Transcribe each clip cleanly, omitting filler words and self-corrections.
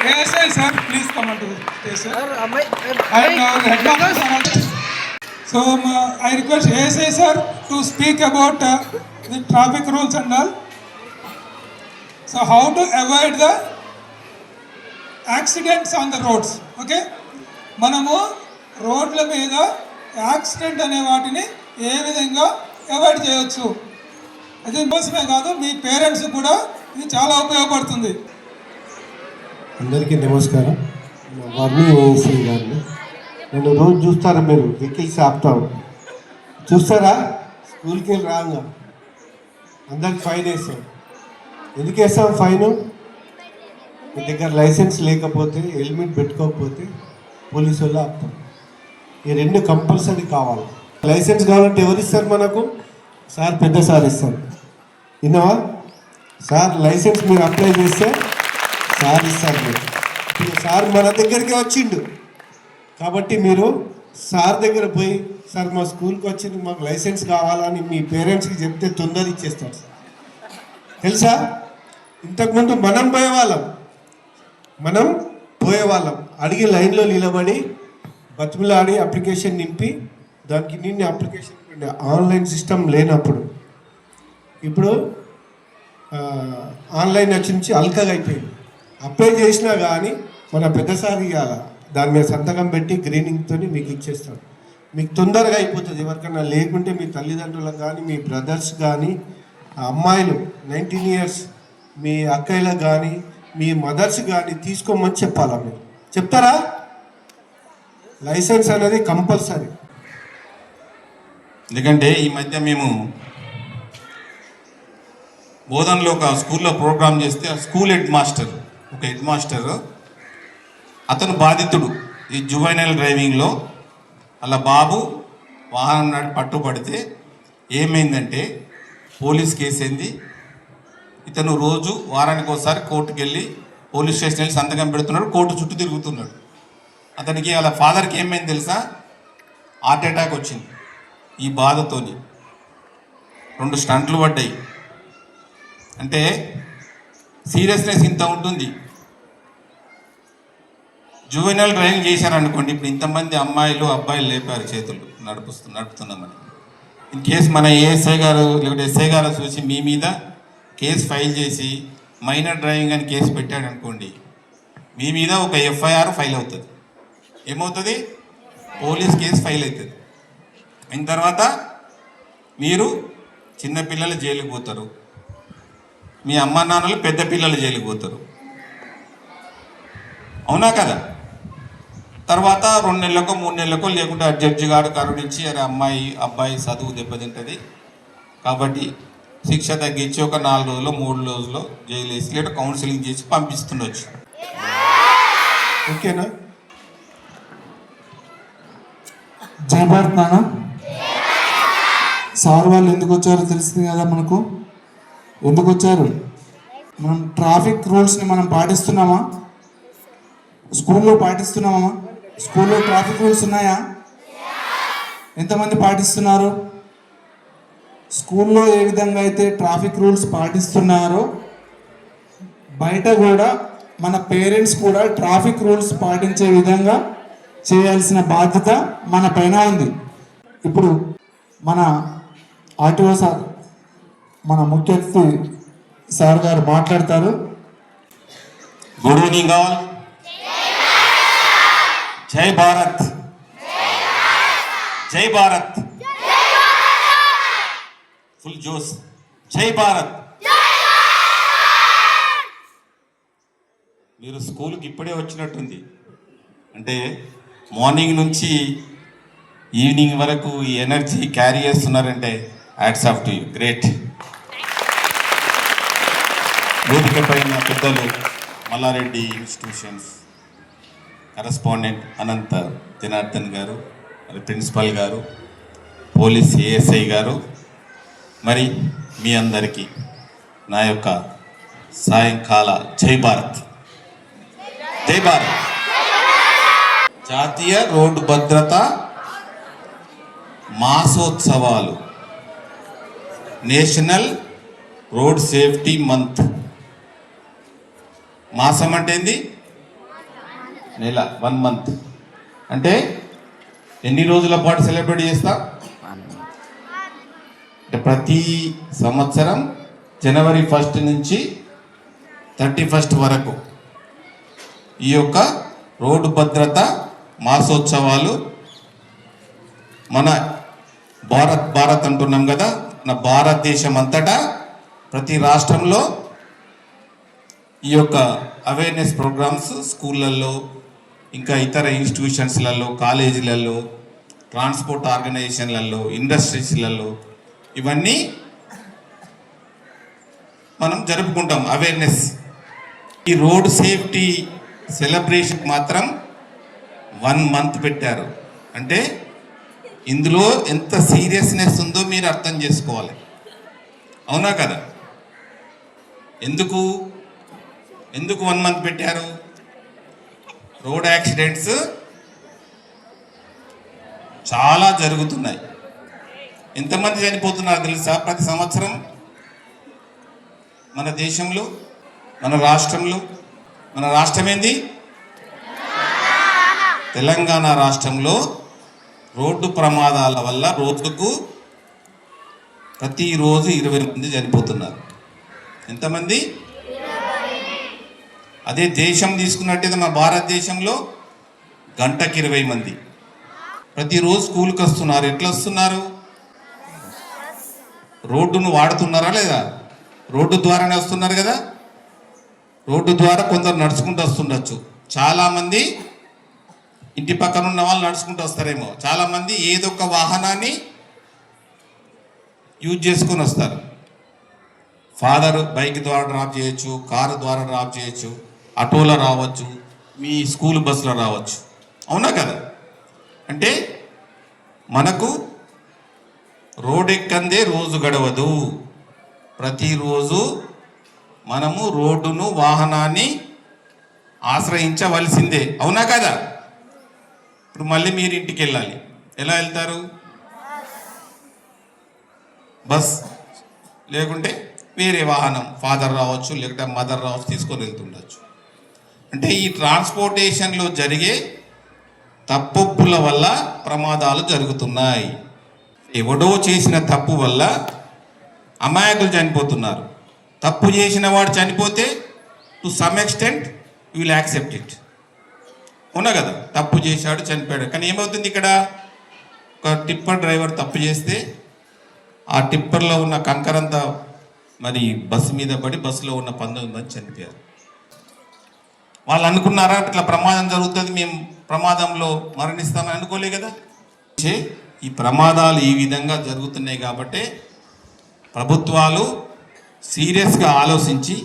ASI sir, please come on to the stage, sir. And our headmaster. So I request ASI sir to speak about the traffic rules and all. So how to avoid the accidents on the roads. Okay, మనము రోడ్ల మీద accident అనే వాటిని ఏ విధంగా avoid చేయవచ్చు, అది కోసమే కాదు మీ పేరెంట్స్ కూడా ఇది చాలా ఉపయోగపడుతుంది. అందరికీ నమస్కారం. వర్ణి ఓఎస్ఐ గారిని నన్ను రోజు చూస్తారా మీరు? వెహికల్స్ ఆపుతాం చూస్తారా? స్కూల్కి వెళ్ళి రాగా అందరికి ఫైన్ వేస్తాం. ఎందుకు వేస్తాం ఫైన్? మీ దగ్గర లైసెన్స్ లేకపోతే, హెల్మెట్ పెట్టుకోకపోతే పోలీసు వాళ్ళు ఆపుతాం. ఈ రెండు కంపల్సరీ కావాలి. లైసెన్స్ కావాలంటే ఎవరు ఇస్తారు మనకు? సార్, పెద్ద సార్ ఇస్తారు. విన్నావా సార్? లైసెన్స్ మీరు అప్లై చేస్తే సార్ ఇస్తారు. మీరు ఇప్పుడు సార్ మన దగ్గరికి వచ్చిండు కాబట్టి మీరు సార్ దగ్గర పోయి, సార్ మా స్కూల్కి వచ్చింది, మాకు లైసెన్స్ కావాలని మీ పేరెంట్స్కి చెప్తే తొందర ఇచ్చేస్తారు సార్. తెలుసా? ఇంతకుముందు మనం పోయేవాళ్ళం అడిగి లైన్లో నిలబడి బతుకులాడి అప్లికేషన్ నింపి దానికి నిన్న అప్లికేషన్ ఆన్లైన్ సిస్టమ్ లేనప్పుడు. ఇప్పుడు ఆన్లైన్ వచ్చి నుంచి అల్కగా అయిపోయింది. అప్లై చేసినా కానీ మన పెద్దసారి దాని మీద సంతకం పెట్టి గ్రీనింగ్తో మీకు ఇచ్చేస్తాడు. మీకు తొందరగా అయిపోతుంది. ఎవరికైనా లేకుంటే మీ తల్లిదండ్రులకు కానీ, మీ బ్రదర్స్ కానీ, అమ్మాయిలు 19 years మీ అక్కయ్యలకు కానీ, మీ మదర్స్ కానీ తీసుకోమని చెప్పాలా? మీరు చెప్తారా? లైసెన్స్ అనేది కంపల్సరీ. ఎందుకంటే ఈ మధ్య మేము బోధనలో ఒక స్కూల్లో ప్రోగ్రామ్ చేస్తే ఆ స్కూల్ హెడ్ మాస్టర్ అతను బాధితుడు ఈ జువైనల్ డ్రైవింగ్లో. అలా బాబు వాహనం నాటి పట్టుబడితే ఏమైందంటే పోలీస్ కేసు అయింది. ఇతను రోజు వారానికి ఒకసారి కోర్టుకు వెళ్ళి పోలీస్ స్టేషన్ వెళ్ళి సంతకం పెడుతున్నాడు, కోర్టు చుట్టూ తిరుగుతున్నాడు. అతనికి వాళ్ళ ఫాదర్కి ఏమైంది తెలుసా? హార్ట్ అటాక్ వచ్చింది. ఈ బాధతోని 2 స్టంట్లు పడ్డాయి. అంటే సీరియస్నెస్ ఇంత ఉంటుంది. జువెనల్ డ్రైవింగ్ చేశారనుకోండి, ఇప్పుడు ఇంతమంది అమ్మాయిలు అబ్బాయిలు లేపారు చేతులు నడుపుతున్నామని. ఇన్ కేసు మన ఏఎస్ఐ గారు లేకపోతే ఎస్ఐ గారు చూసి మీ మీద కేసు ఫైల్ చేసి మైనర్ డ్రైవింగ్ అని కేసు పెట్టాడు అనుకోండి, మీ మీద ఒక ఎఫ్ఐఆర్ ఫైల్ అవుతుంది. ఏమవుతుంది? పోలీస్ కేసు ఫైల్ అవుతుంది. అయిన తర్వాత మీరు చిన్నపిల్లలు జైలుకి పోతారు, మీ అమ్మా నాన్నలు పెద్ద పిల్లలు జైలుకి పోతారు. అవునా కదా? తర్వాత 2 నెలలకో 3 నెలలకో లేకుంటే ఆ జడ్జి గారు కరుణించి అరే అబ్బాయి చదువు దెబ్బతింటుంది కాబట్టి శిక్ష తగ్గించి ఒక 4 రోజులు 3 రోజుల్లో జైలు వేసి లేదా కౌన్సిలింగ్ చేసి పంపిస్తుండొచ్చు. ఓకేనా? జై భారత్ నాన్న. సార్ వాళ్ళు ఎందుకు వచ్చారో తెలిసింది కదా మనకు. ఎందుకు వచ్చారు? మనం ట్రాఫిక్ రూల్స్ని మనం పాటిస్తున్నామా? స్కూల్లో పాటిస్తున్నామా? స్కూల్లో ట్రాఫిక్ రూల్స్ ఉన్నాయా? ఎంతమంది పాటిస్తున్నారు? స్కూల్లో ఏ విధంగా అయితే ట్రాఫిక్ రూల్స్ పాటిస్తున్నారో బయట కూడా మన పేరెంట్స్ కూడా ట్రాఫిక్ రూల్స్ పాటించే విధంగా చేయాల్సిన బాధ్యత మన పైన ఉంది. ఇప్పుడు మన ఆర్టీఓ సార్, మన ముఖ్య అతిథి సార్ గారు మాట్లాడతారు. Good evening all. జై భారత్. జై భారత్. Full Jose. జై భారత్. మీరు స్కూల్కి ఇప్పుడే వచ్చినట్టుంది. అంటే మార్నింగ్ నుంచి ఈవినింగ్ వరకు ఈ ఎనర్జీ క్యారీ చేస్తున్నారంటే hats off to you. Great. వేదిక పైన పెద్దలు మల్లారెడ్డి ఇన్స్టిట్యూషన్స్ కరెస్పాండెంట్ అనంత జనార్దన్ గారు, మరి ప్రిన్సిపల్ గారు, పోలీస్ ఏఎస్ఐ గారు, మరి మీ అందరికీ నా యొక్క సాయంకాల జై భారత్. జై భారత్. జాతీయ రోడ్డు భద్రత మాసోత్సవాలు, నేషనల్ రోడ్ సేఫ్టీ మంత్. మాసం అంటే ఏంది? నెల 1 మంత్ అంటే ఎన్ని రోజుల పాటు సెలబ్రేట్ చేస్తాం అంటే ప్రతి సంవత్సరం జనవరి 1 నుంచి 31 వరకు ఈ యొక్క రోడ్డు భద్రత మాసోత్సవాలు మన భారత్ అంటున్నాం కదా, మన భారతదేశం అంతటా ప్రతి రాష్ట్రంలో ఈ యొక్క అవేర్నెస్ ప్రోగ్రామ్స్ స్కూళ్ళల్లో, ఇంకా ఇతర ఇన్స్టిట్యూషన్స్లలో, కాలేజీలలో, ట్రాన్స్పోర్ట్ ఆర్గనైజేషన్లలో, ఇండస్ట్రీస్లలో ఇవన్నీ మనం జరుపుకుంటాం అవేర్నెస్. ఈ రోడ్ సేఫ్టీ సెలబ్రేషన్ మాత్రం 1 మంత్ పెట్టారు. అంటే ఇందులో ఎంత సీరియస్నెస్ ఉందో మీరు అర్థం చేసుకోవాలి. అవునా కదా? ఎందుకు 1 మంత్ పెట్టారు? రోడ్ యాక్సిడెంట్స్ చాలా జరుగుతున్నాయి. ఎంతమంది చనిపోతున్నారు తెలుసా ప్రతి సంవత్సరం మన దేశంలో, మన రాష్ట్రంలో? మన రాష్ట్రం ఏంది? తెలంగాణ రాష్ట్రంలో రోడ్డు ప్రమాదాల వల్ల రోజుకు ప్రతిరోజు 20 మంది చనిపోతున్నారు. ఎంతమంది? అదే దేశం తీసుకున్నట్టయితే మన భారతదేశంలో గంటకి 20 మంది ప్రతిరోజు స్కూల్కి వస్తున్నారు. ఎట్లా వస్తున్నారు? రోడ్డును వాడుతున్నారా లేదా? రోడ్డు ద్వారానే వస్తున్నారు కదా. రోడ్డు ద్వారా కొందరు నడుచుకుంటూ వస్తుండొచ్చు, చాలామంది ఇంటి పక్కన ఉన్న వాళ్ళు నడుచుకుంటూ వస్తారేమో, చాలామంది ఏదో ఒక వాహనాన్ని యూజ్ చేసుకొని వస్తారు. ఫాదర్ బైక్ ద్వారా డ్రాప్ చేయొచ్చు, కారు ద్వారా డ్రాప్ చేయొచ్చు, ఆటోలో రావచ్చు, మీ స్కూల్ బస్సులో రావచ్చు. అవునా కదా? అంటే మనకు రోడ్ ఎక్కందే రోజు గడవదు. ప్రతిరోజు మనము రోడ్డును, వాహనాన్ని ఆశ్రయించవలసిందే. అవునా కదా? ఇప్పుడు మళ్ళీ మీరు ఇంటికి వెళ్ళాలి. ఎలా వెళ్తారు? బస్, లేకుంటే వేరే వాహనం, ఫాదర్ రావచ్చు, లేకుంటే మదర్ రావచ్చు, తీసుకొని వెళ్తుండొచ్చు. అంటే ఈ ట్రాన్స్పోర్టేషన్లో జరిగే తప్పుల వల్ల ప్రమాదాలు జరుగుతున్నాయి. ఎవడో చేసిన తప్పు వల్ల అమాయకులు చనిపోతున్నారు. తప్పు చేసిన వాడు చనిపోతే to some extent you will accept it. అవునా కదా? తప్పు చేశాడు, చనిపోయాడు. కానీ ఏమవుతుంది ఇక్కడ? ఒక టిప్పర్ డ్రైవర్ తప్పు చేస్తే ఆ టిప్పర్లో ఉన్న కంకరంతా మరి బస్సు మీద పడి బస్సులో ఉన్న 19 మంది చనిపోయారు. వాళ్ళు అనుకున్నారా ఇట్లా ప్రమాదం జరుగుతుంది, మేము ప్రమాదంలో మరణిస్తామని? అనుకోలే కదా. ఈ ప్రమాదాలు ఈ విధంగా జరుగుతున్నాయి కాబట్టి ప్రభుత్వాలు సీరియస్గా ఆలోచించి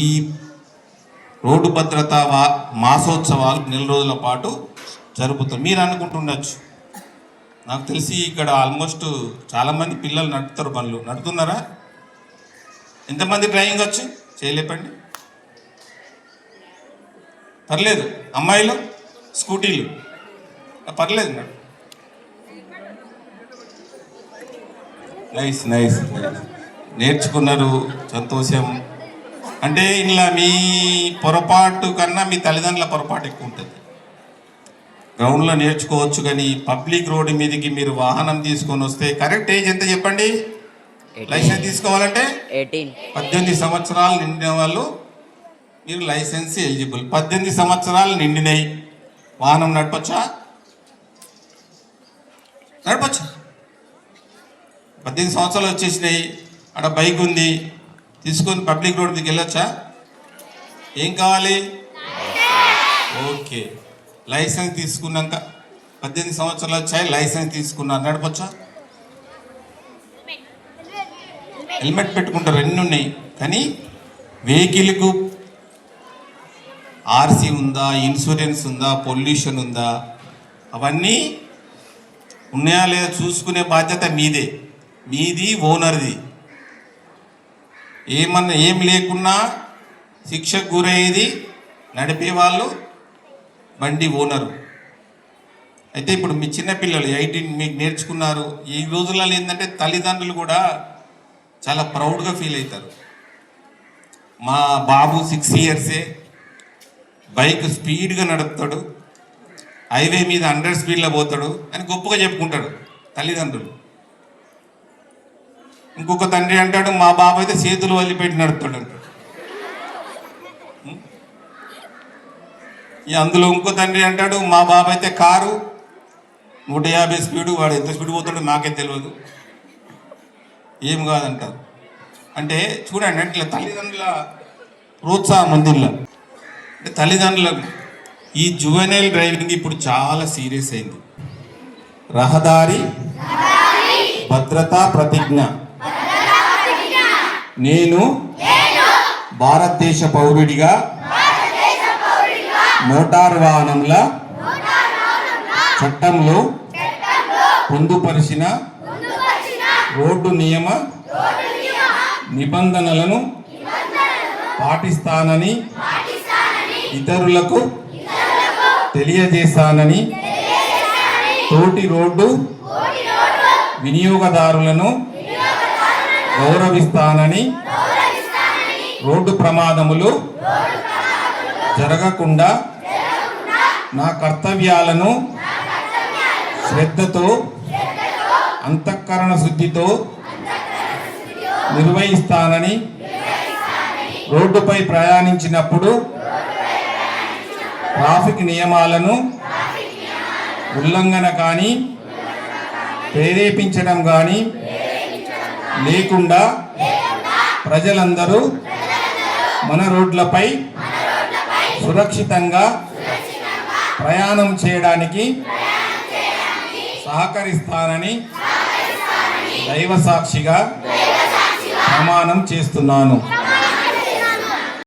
ఈ రోడ్డు భద్రత మాసోత్సవాలు 1 రోజుల పాటు జరుపుతారు. మీరు అనుకుంటుండొచ్చు, నాకు తెలిసి ఇక్కడ ఆల్మోస్ట్ చాలామంది పిల్లలు నడుపుతారు, బండ్లు నడుపుతున్నారా? ఎంతమంది డ్రైవింగ్ వచ్చు చేయలేపండి. పర్లేదు. అమ్మాయిలు స్కూటీలు పర్లేదు. నైస్ నైస్ నేర్చుకున్నారు, సంతోషం. అంటే ఇలా మీ పొరపాటు కన్నా మీ తల్లిదండ్రుల పొరపాటు ఎక్కువ ఉంటుంది. గ్రౌండ్లో నేర్చుకోవచ్చు, కానీ పబ్లిక్ రోడ్డు మీదకి మీరు వాహనం తీసుకొని వస్తే కరెక్ట్ ఏజ్ ఎంత చెప్పండి? లైసెన్స్ తీసుకోవాలంటే 18 సంవత్సరాలు నిండిన వాళ్ళు మీరు లైసెన్స్ ఎలిజిబుల్. 18 సంవత్సరాలు నిండినాయి, వాహనం నడపచ్చా? నడపచ్చు. 18 సంవత్సరాలు వచ్చేసినాయి, అక్కడ బైక్ ఉంది, తీసుకొని పబ్లిక్ రోడ్ మీదకి వెళ్ళొచ్చా? ఏం కావాలి? ఓకే. లైసెన్స్ తీసుకున్నాక 18 సంవత్సరాలు వచ్చాయి, లైసెన్స్ తీసుకున్నారు, నడపచ్చా? హెల్మెట్ పెట్టుకుంటారు, అన్నీ ఉన్నాయి. కానీ వెహికల్కు ఆర్సీ ఉందా, ఇన్సూరెన్స్ ఉందా, పొల్యూషన్ ఉందా, అవన్నీ ఉన్నాయా లేదా చూసుకునే బాధ్యత మీదే, మీది, ఓనర్ది. ఏమన్నా ఏం లేకున్నా శిక్షకు గురయ్యేది నడిపే వాళ్ళు, బండి ఓనరు. అయితే ఇప్పుడు మీ చిన్నపిల్లలు 18 మీకు నేర్చుకున్నారు. ఈ రోజులలో ఏంటంటే తల్లిదండ్రులు కూడా చాలా ప్రౌడ్గా ఫీల్ అవుతారు. మా బాబు 6 ఇయర్సే, బైక్ స్పీడ్గా నడుపుతాడు, హైవే మీద 100 స్పీడ్లో పోతాడు అని గొప్పగా చెప్పుకుంటాడు తల్లిదండ్రులు. ఇంకొక తండ్రి అంటాడు మా బాబు అయితే చేతులు వదిలిపెట్టి నడుపుతాడు అంటాడు. అందులో ఇంకో తండ్రి అంటాడు మా బాబు అయితే కారు 150 స్పీడు, వాడు ఎంత స్పీడ్ పోతాడో నాకే తెలియదు, ఏం కాదంటారు. అంటే చూడండి, అంటే ఇట్లా తల్లిదండ్రుల ప్రోత్సాహం ఉంది ఇలా. అంటే తల్లిదండ్రులకు ఈ జువెనైల్ డ్రైవింగ్ ఇప్పుడు చాలా సీరియస్ అయింది. రహదారి భద్రతా ప్రతిజ్ఞ. నేను భారతదేశ పౌరుడిగా మోటారు వాహనముల చట్టంలో పొందుపరిచిన రోడ్డు నియమ నిబంధనలను పాటిస్తానని ఇతరులకు తెలియజేస్తానని తోటి రోడ్డు వినియోగదారులను గౌరవిస్తానని రోడ్డు ప్రమాదములు జరగకుండా నా కర్తవ్యాలను శ్రద్ధతో అంతఃకరణ శుద్ధితో నిర్వహిస్తానని రోడ్డుపై ప్రయాణించినప్పుడు ట్రాఫిక్ నియమాలను ఉల్లంఘన కానీ ప్రేరేపించడం కానీ లేకుండా ప్రజలందరూ మన రోడ్లపై సురక్షితంగా ప్రయాణం చేయడానికి సహకరిస్తానని దైవ సాక్షిగా ప్రమాణం చేస్తున్నాను.